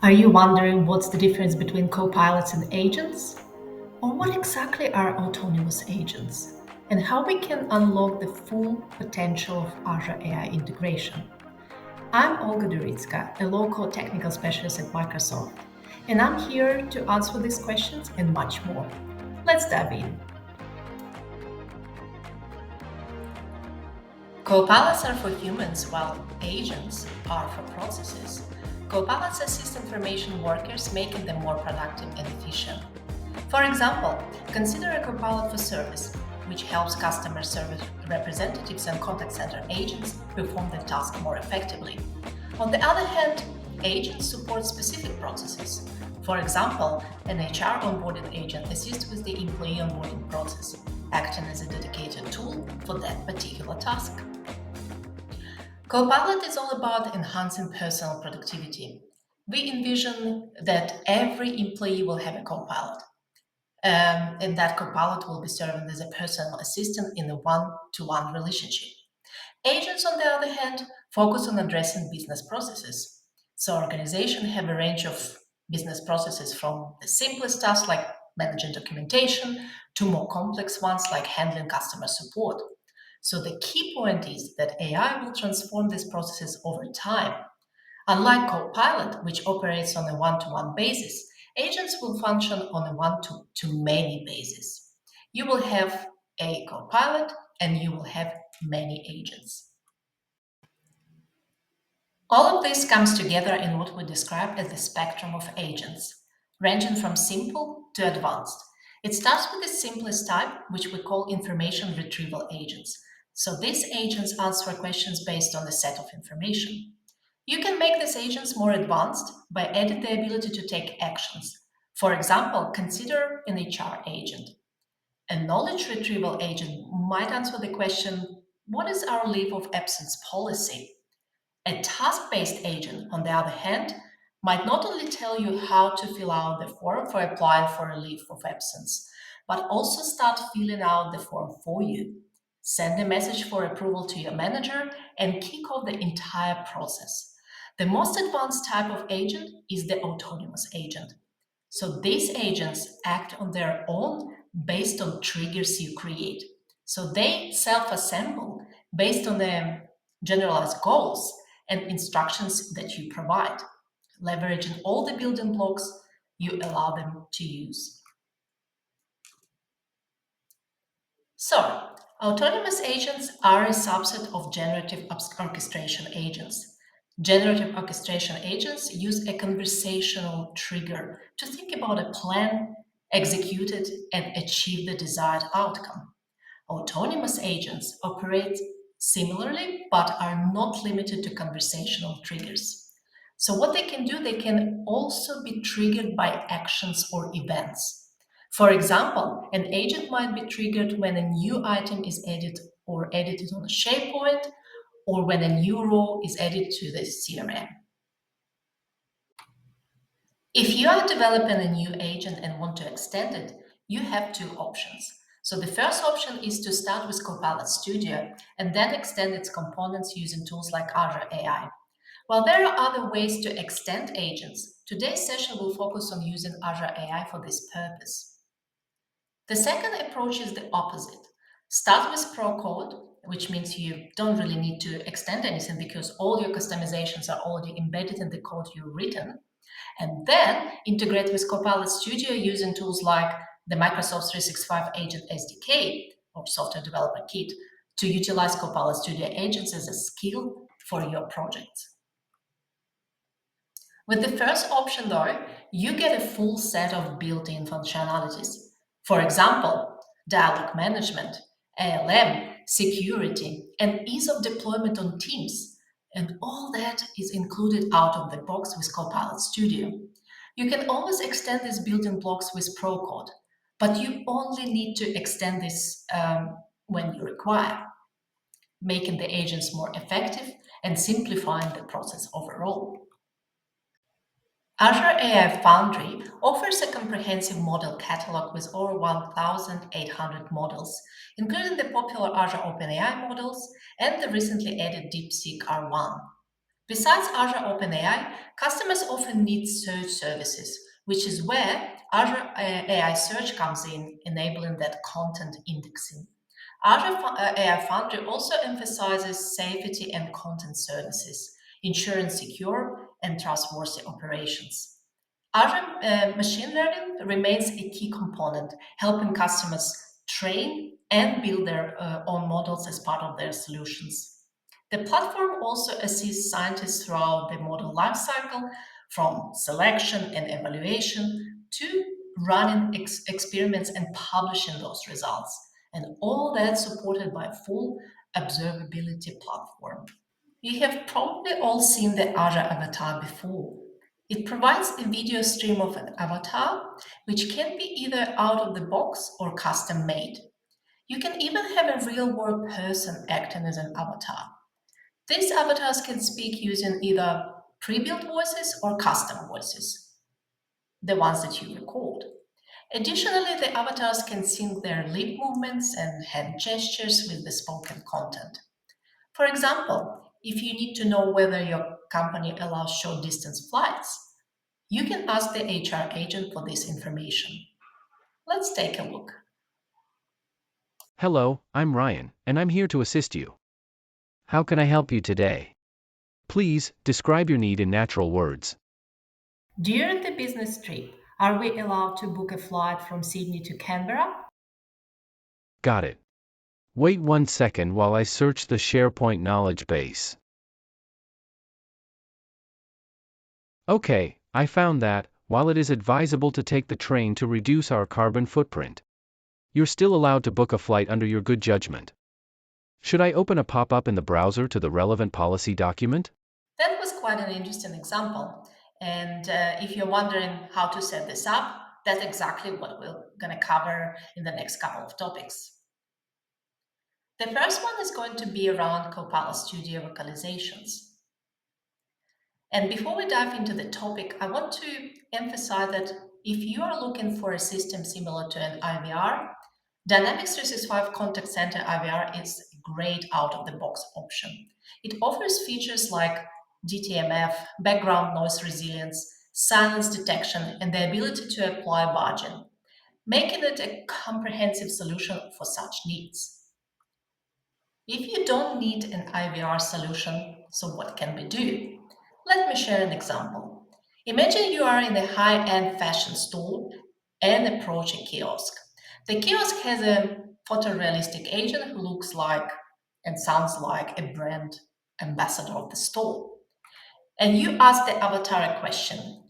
Are you wondering what's the difference between copilots and agents? Or what exactly are autonomous agents? And how we can unlock the full potential of Azure AI integration? I'm Olga Durytska, a local technical specialist at Microsoft, and I'm here to answer these questions and much more. Let's dive in. Copilots are for humans, while agents are for processes. Copilots assist information workers, making them more productive and efficient. For example, consider a copilot for service, which helps customer service representatives and contact center agents perform the task more effectively. On the other hand, agents support specific processes. For example, an HR onboarding agent assists with the employee onboarding process, acting as a dedicated tool for that particular task. Copilot is all about enhancing personal productivity. We envision that every employee will have a copilot, and that copilot will be serving as a personal assistant in a one-to-one relationship. Agents, on the other hand, focus on addressing business processes. So organizations have a range of business processes from the simplest tasks like managing documentation to more complex ones like handling customer support. So the key point is that AI will transform these processes over time. Unlike Copilot, which operates on a one-to-one basis, agents will function on a one-to-many basis. You will have a Copilot and you will have many agents. All of this comes together in what we describe as the spectrum of agents, ranging from simple to advanced. It starts with the simplest type, which we call information retrieval agents. So these agents answer questions based on a set of information. You can make these agents more advanced by adding the ability to take actions. For example, consider an HR agent. A knowledge retrieval agent might answer the question, what is our leave of absence policy? A task-based agent, on the other hand, might not only tell you how to fill out the form for applying for a leave of absence, but also start filling out the form for you, send a message for approval to your manager, and kick off the entire process. The most advanced type of agent is the autonomous agent. So these agents act on their own based on triggers you create. So they self-assemble based on the generalized goals and instructions that you provide, leveraging all the building blocks you allow them to use. So, autonomous agents are a subset of generative orchestration agents. Generative orchestration agents use a conversational trigger to think about a plan, execute it, and achieve the desired outcome. Autonomous agents operate similarly but are not limited to conversational triggers. So, what they can do, they can also be triggered by actions or events. For example, an agent might be triggered when a new item is added or edited on a SharePoint, or when a new row is added to the CRM. If you are developing a new agent and want to extend it, you have two options. So the first option is to start with Copilot Studio and then extend its components using tools like Azure AI. While there are other ways to extend agents, today's session will focus on using Azure AI for this purpose. The second approach is the opposite. Start with Pro Code, which means you don't really need to extend anything because all your customizations are already embedded in the code you've written. And then integrate with Copilot Studio using tools like the Microsoft 365 Agent SDK or Software Development Kit to utilize Copilot Studio agents as a skill for your project. With the first option, though, you get a full set of built-in functionalities. For example, dialog management, ALM, security, and ease of deployment on Teams. And all that is included out of the box with Copilot Studio. You can always extend these building blocks with Procode, but you only need to extend this when you require, making the agents more effective and simplifying the process overall. Azure AI Foundry offers a comprehensive model catalog with over 1,800 models, including the popular Azure OpenAI models and the recently added DeepSeek R1. Besides Azure OpenAI, customers often need search services, which is where Azure AI Search comes in, enabling that content indexing. Azure AI Foundry also emphasizes safety and content services, ensuring secure and trustworthy operations. Azure machine learning remains a key component, helping customers train and build their own models as part of their solutions. The platform also assists scientists throughout the model lifecycle, from selection and evaluation to running experiments and publishing those results. And all that supported by a full observability platform. You have probably all seen the Azure Avatar before. It provides a video stream of an avatar, which can be either out of the box or custom made. You can even have a real world person acting as an avatar. These avatars can speak using either pre built voices or custom voices, the ones that you record. Additionally, the avatars can sync their lip movements and hand gestures with the spoken content. For example, if you need to know whether your company allows short distance flights, you can ask the HR agent for this information. Let's take a look. Hello, I'm Ryan, and I'm here to assist you. How can I help you today? Please, describe your need in natural words. During the business trip, are we allowed to book a flight from Sydney to Canberra? Got it. Wait 1 second while I search the SharePoint knowledge base. Okay, I found that, while it is advisable to take the train to reduce our carbon footprint, you're still allowed to book a flight under your good judgment. Should I open a pop-up in the browser to the relevant policy document? That was quite an interesting example. And if you're wondering how to set this up, that's exactly what we're going to cover in the next couple of topics. The first one is going to be around Copilot Studio vocalizations. And before we dive into the topic, I want to emphasize that if you are looking for a system similar to an IVR, Dynamics 365 Contact Center IVR is a great out-of-the-box option. It offers features like DTMF, background noise resilience, silence detection, and the ability to apply margin, making it a comprehensive solution for such needs. If you don't need an IVR solution, so what can we do? Let me share an example. Imagine you are in a high-end fashion store and approach a kiosk. The kiosk has a photorealistic agent who looks like and sounds like a brand ambassador of the store. And you ask the avatar a question,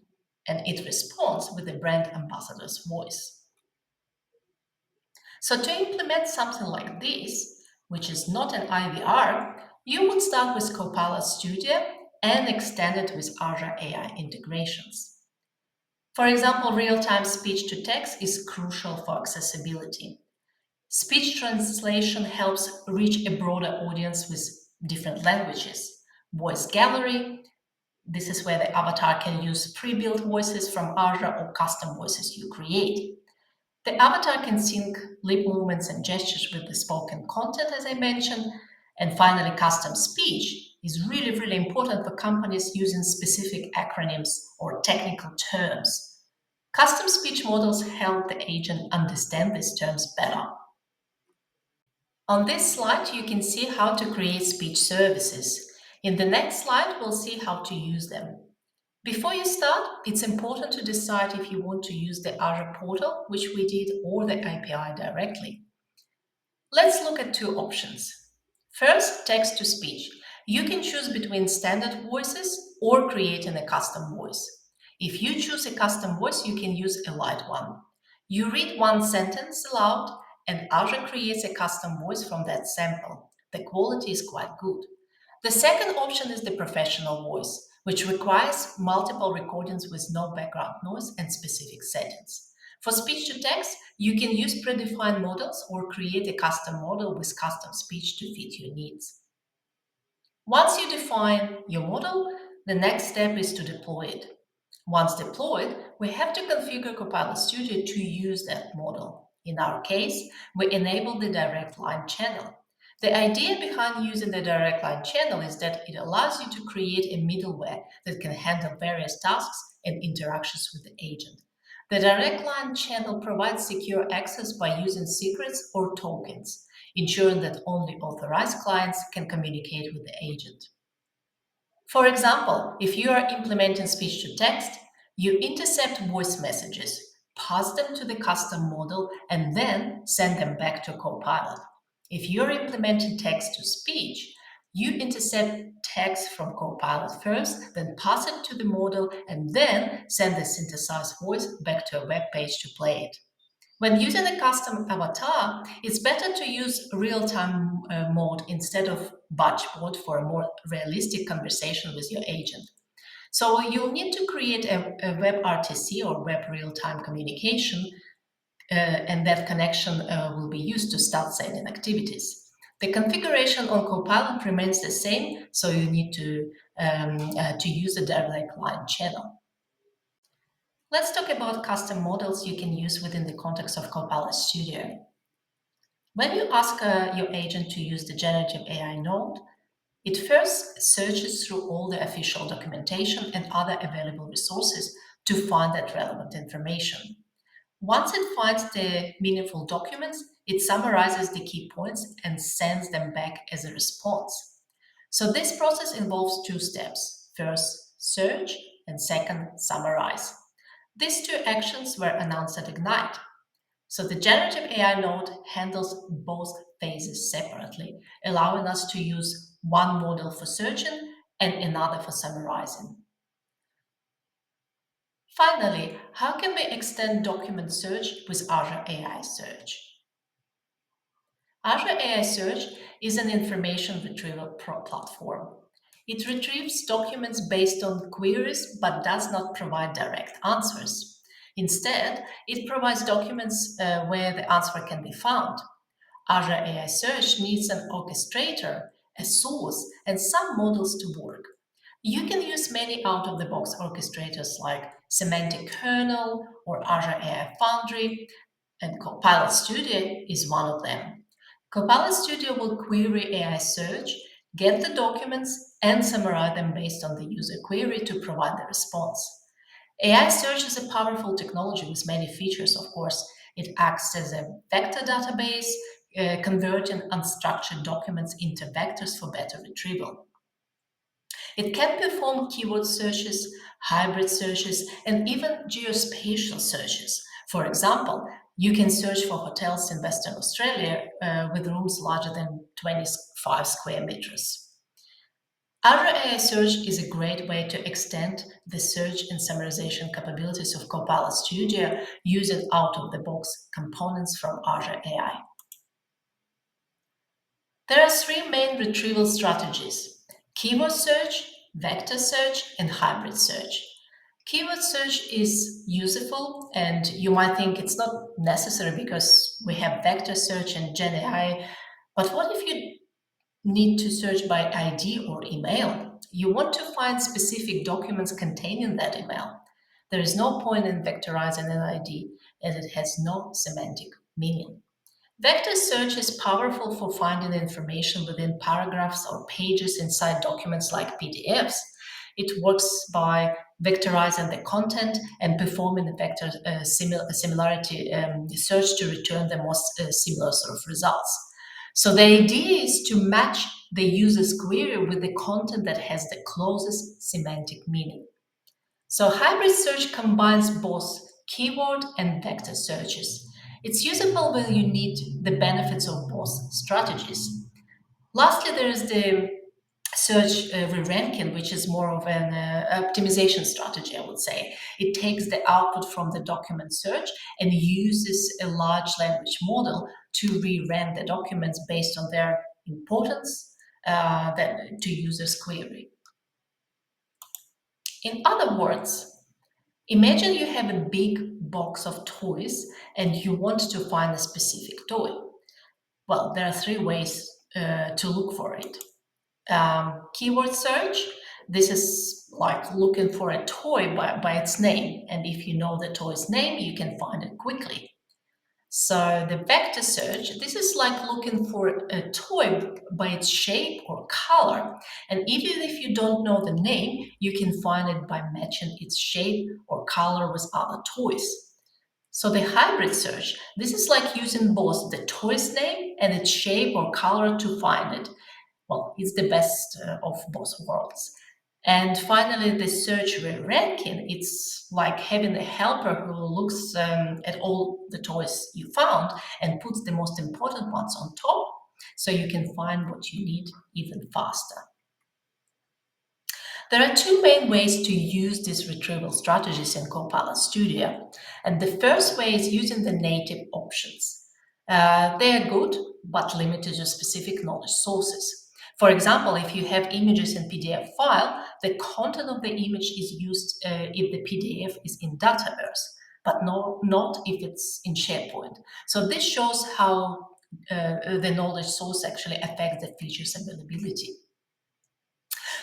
and it responds with the brand ambassador's voice. So to implement something like this, which is not an IVR, you would start with Copilot Studio and extend it with Azure AI integrations. For example, real-time speech to text is crucial for accessibility. Speech translation helps reach a broader audience with different languages. Voice gallery, this is where the avatar can use pre-built voices from Azure or custom voices you create. The avatar can sync lip movements and gestures with the spoken content, as I mentioned. And finally, custom speech is really, really important for companies using specific acronyms or technical terms. Custom speech models help the agent understand these terms better. On this slide, you can see how to create speech services. In the next slide, we'll see how to use them. Before you start, it's important to decide if you want to use the Azure portal, which we did, or the API directly. Let's look at two options. First, text to speech. You can choose between standard voices or creating a custom voice. If you choose a custom voice, you can use a light one. You read one sentence aloud, and Azure creates a custom voice from that sample. The quality is quite good. The second option is the professional voice, which requires multiple recordings with no background noise and specific settings. For speech to text, you can use predefined models or create a custom model with custom speech to fit your needs. Once you define your model, the next step is to deploy it. Once deployed, we have to configure Copilot Studio to use that model. In our case, we enable the direct line channel. The idea behind using the direct line channel is that it allows you to create a middleware that can handle various tasks and interactions with the agent. The direct line channel provides secure access by using secrets or tokens, ensuring that only authorized clients can communicate with the agent. For example, if you are implementing speech to text, you intercept voice messages, pass them to the custom model, and then send them back to Copilot. If you're implementing text to speech, you intercept text from Copilot first, then pass it to the model, and then send the synthesized voice back to a web page to play it. When using a custom avatar, it's better to use real-time mode instead of batch mode for a more realistic conversation with your agent. So you'll need to create a web RTC or web real-time communication, and that connection will be used to start sending activities. The configuration on Copilot remains the same, so you need to use a direct line channel. Let's talk about custom models you can use within the context of Copilot Studio. When you ask your agent to use the generative AI node, it first searches through all the official documentation and other available resources to find that relevant information. Once it finds the meaningful documents, it summarizes the key points and sends them back as a response. So this process involves two steps. First, search, and second, summarize. These two actions were announced at Ignite. So the generative AI node handles both phases separately, allowing us to use one model for searching and another for summarizing. Finally, how can we extend document search with Azure AI Search? Azure AI Search is an information retrieval platform. It retrieves documents based on queries but does not provide direct answers. Instead, it provides documents where the answer can be found. Azure AI Search needs an orchestrator, a source, and some models to work. You can use many out-of-the-box orchestrators like Semantic Kernel or Azure AI Foundry, and Copilot Studio is one of them. Copilot Studio will query AI search, get the documents, and summarize them based on the user query to provide the response. AI search is a powerful technology with many features, of course. It acts as a vector database, converting unstructured documents into vectors for better retrieval. It can perform keyword searches, hybrid searches, and even geospatial searches. For example, you can search for hotels in Western Australia with rooms larger than 25 square meters. Azure AI Search is a great way to extend the search and summarization capabilities of Copilot Studio using out-of-the-box components from Azure AI. There are three main retrieval strategies: keyword search, vector search, and hybrid search. Keyword search is useful, and you might think it's not necessary because we have vector search and Gen AI. But what if you need to search by ID or email? You want to find specific documents containing that email. There is no point in vectorizing an ID as it has no semantic meaning. Vector search is powerful for finding information within paragraphs or pages inside documents like PDFs. It works by vectorizing the content and performing a vector similarity search to return the most similar sort of results. So the idea is to match the user's query with the content that has the closest semantic meaning. So hybrid search combines both keyword and vector searches. It's useful when you need the benefits of both strategies. Lastly, there is the search re-ranking, which is more of an optimization strategy, I would say. It takes the output from the document search and uses a large language model to re-rank the documents based on their importance to users' query. In other words, imagine you have a big box of toys and you want to find a specific toy. Well, there are three ways to look for it. Keyword search. This is like looking for a toy by its name. And if you know the toy's name, you can find it quickly. So the vector search, this is like looking for a toy by its shape or color. And even if you don't know the name, you can find it by matching its shape or color with other toys. So the hybrid search, this is like using both the toy's name and its shape or color to find it. Well, it's the best of both worlds. And finally, the search ranking, it's like having a helper who looks at all the toys you found and puts the most important ones on top so you can find what you need even faster. There are two main ways to use these retrieval strategies in Copilot Studio. And the first way is using the native options. They are good, but limited to specific knowledge sources. For example, if you have images in PDF file, the content of the image is used if the PDF is in Dataverse, but not if it's in SharePoint. So this shows how the knowledge source actually affects the feature's availability.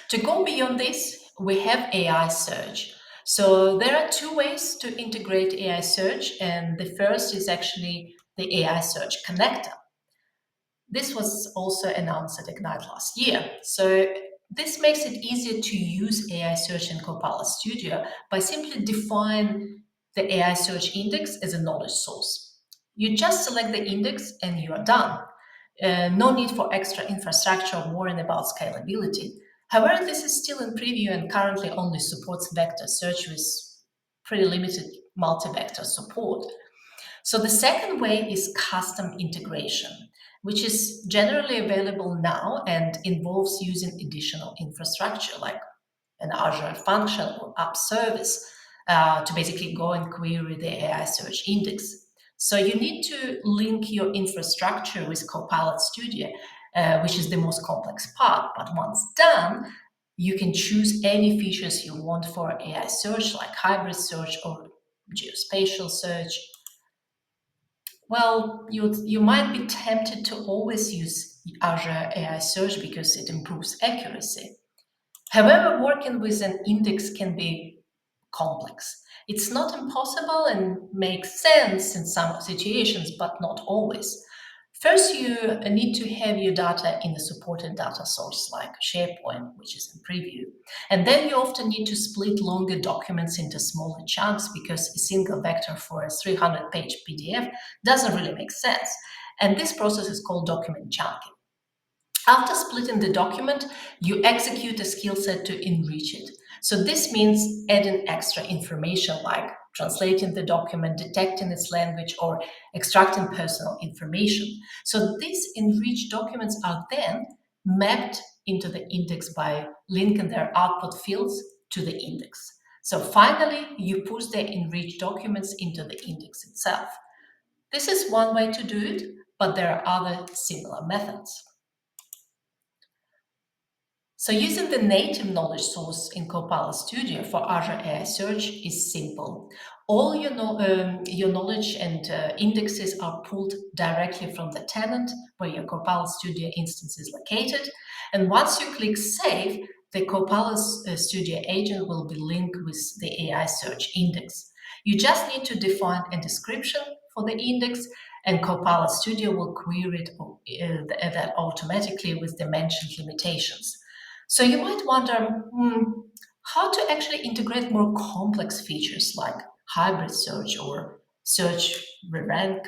To go beyond this, we have AI search. So there are two ways to integrate AI search, and the first is actually the AI search connector. This was also announced at Ignite last year. So this makes it easier to use AI search in Copilot Studio by simply define the AI search index as a knowledge source. You just select the index and you are done. No need for extra infrastructure or worrying about scalability. However, this is still in preview and currently only supports vector search with pretty limited multi-vector support. So the second way is custom integration, which is generally available now and involves using additional infrastructure like an Azure function or app service to basically go and query the AI search index. So you need to link your infrastructure with Copilot Studio, which is the most complex part. But once done, you can choose any features you want for AI search, like hybrid search or geospatial search. Well, you might be tempted to always use Azure AI search because it improves accuracy. However, working with an index can be complex. It's not impossible and makes sense in some situations, but not always. First, you need to have your data in a supported data source like SharePoint, which is in preview. And then you often need to split longer documents into smaller chunks because a single vector for a 300-page PDF doesn't really make sense. And this process is called document chunking. After splitting the document, you execute a skill set to enrich it. So this means adding extra information like translating the document, detecting its language, or extracting personal information. So these enriched documents are then mapped into the index by linking their output fields to the index. So finally, you push the enriched documents into the index itself. This is one way to do it, but there are other similar methods. So using the native knowledge source in Copilot Studio for Azure AI Search is simple. All your knowledge and indexes are pulled directly from the tenant where your Copilot Studio instance is located. And once you click Save, the Copilot Studio agent will be linked with the AI search index. You just need to define a description for the index, and Copilot Studio will query it that automatically with the mentioned limitations. So you might wonder how to actually integrate more complex features like hybrid search or search re-rank.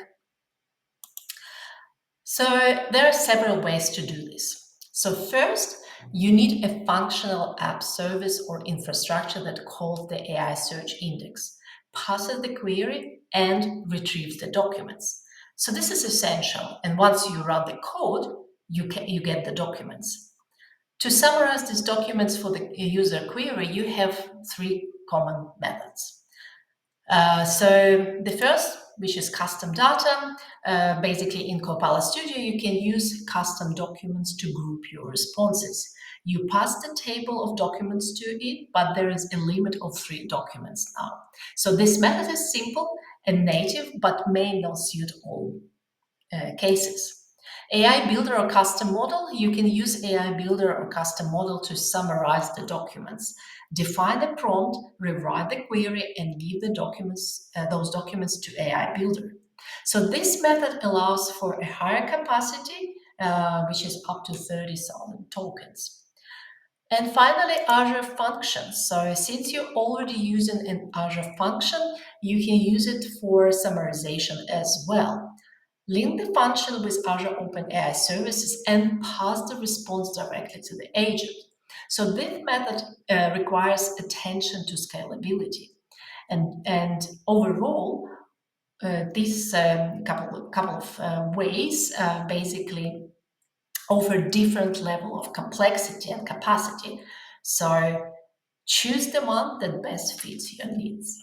So there are several ways to do this. So first, you need a functional app service or infrastructure that calls the AI search index, passes the query, and retrieves the documents. So this is essential. And once you run the code, you get the documents. To summarize these documents for the user query, you have three common methods. So the first, which is custom data, basically in Copilot Studio, you can use custom documents to group your responses. You pass the table of documents to it, but there is a limit of 3 documents now. So this method is simple and native, but may not suit all cases. AI Builder or Custom Model, you can use AI Builder or Custom Model to summarize the documents, define a prompt, rewrite the query, and give the documents, those documents to AI Builder. So this method allows for a higher capacity, which is up to 30,000 tokens. And finally, Azure Functions. So since you're already using an Azure function, you can use it for summarization as well. Link the function with Azure OpenAI services and pass the response directly to the agent. So this method requires attention to scalability. And overall, these couple of ways basically offer different level of complexity and capacity. So choose the one that best fits your needs.